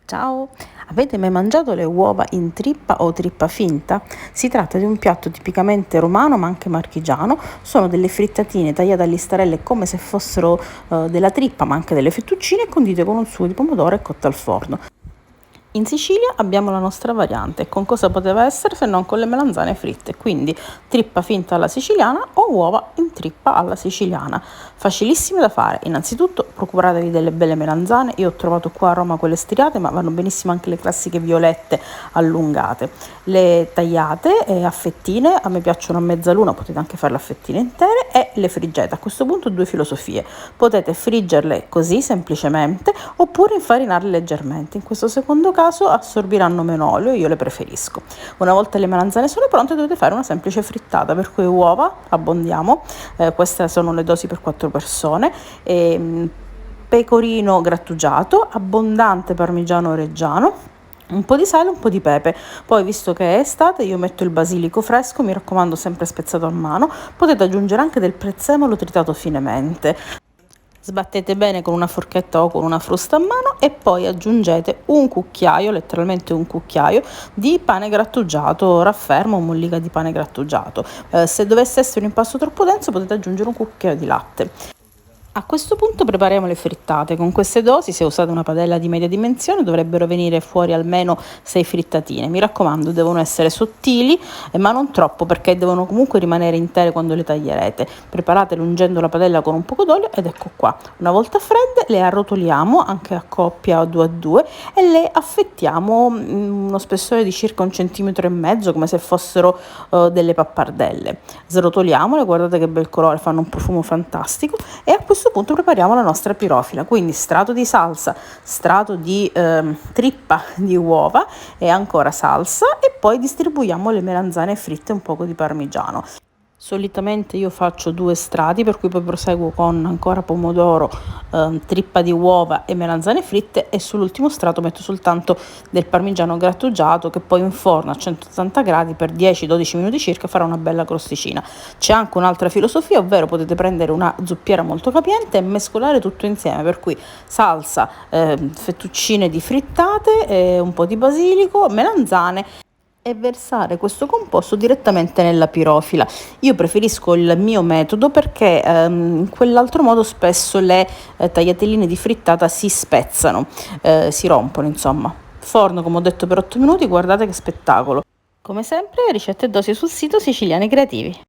Ciao, avete mai mangiato le uova in trippa o trippa finta? Si tratta di un piatto tipicamente romano ma anche marchigiano, sono delle frittatine tagliate a listarelle come se fossero della trippa ma anche delle fettuccine condite con un sugo di pomodoro e cotte al forno. In Sicilia abbiamo la nostra variante, con cosa poteva essere se non con le melanzane fritte, quindi trippa finta alla siciliana o uova in trippa alla siciliana. Facilissime da fare, innanzitutto procuratevi delle belle melanzane, io ho trovato qua a Roma quelle striate, ma vanno benissimo anche le classiche violette allungate. Le tagliate a fettine, a me piacciono a mezzaluna, potete anche farle a fettine intere, e le friggete. A questo punto due filosofie, potete friggerle così semplicemente oppure infarinarle leggermente, in questo secondo caso assorbiranno meno olio e io le preferisco. Una volta le melanzane sono pronte dovete fare una semplice frittata, per cui uova abbondiamo, queste sono le dosi per 4 persone, pecorino grattugiato, abbondante parmigiano reggiano, un po' di sale, un po' di pepe. Poi, visto che è estate, io metto il basilico fresco, mi raccomando sempre spezzato a mano, potete aggiungere anche del prezzemolo tritato finemente. Sbattete bene con una forchetta o con una frusta a mano e poi aggiungete un cucchiaio, letteralmente un cucchiaio, di pane grattugiato, raffermo o mollica di pane grattugiato. Se dovesse essere un impasto troppo denso potete aggiungere un cucchiaio di latte. A questo punto prepariamo le frittate. Con queste dosi, se usate una padella di media dimensione, dovrebbero venire fuori almeno 6 frittatine. Mi raccomando, devono essere sottili, ma non troppo, perché devono comunque rimanere intere quando le taglierete. Preparatele ungendo la padella con un poco d'olio ed ecco qua. Una volta fredde le arrotoliamo anche a coppia o 2 a 2 e le affettiamo uno spessore di circa 1,5 cm, come se fossero delle pappardelle. Srotoliamole, guardate che bel colore, fanno un profumo fantastico, e a questo punto prepariamo la nostra pirofila, quindi strato di salsa, strato di trippa di uova e ancora salsa, e poi distribuiamo le melanzane fritte e un poco di parmigiano. Solitamente io faccio 2 strati, per cui poi proseguo con ancora pomodoro, trippa di uova e melanzane fritte, e sull'ultimo strato metto soltanto del parmigiano grattugiato, che poi in forno a 180 gradi per 10-12 minuti circa farà una bella crosticina. C'è anche un'altra filosofia, ovvero potete prendere una zuppiera molto capiente e mescolare tutto insieme, per cui salsa, fettuccine di frittate, un po' di basilico, melanzane, e versare questo composto direttamente nella pirofila. Io preferisco il mio metodo perché in quell'altro modo spesso le tagliatelline di frittata si spezzano, si rompono insomma. Forno, come ho detto, per 8 minuti, guardate che spettacolo. Come sempre, ricette e dosi sul sito Siciliani Creativi.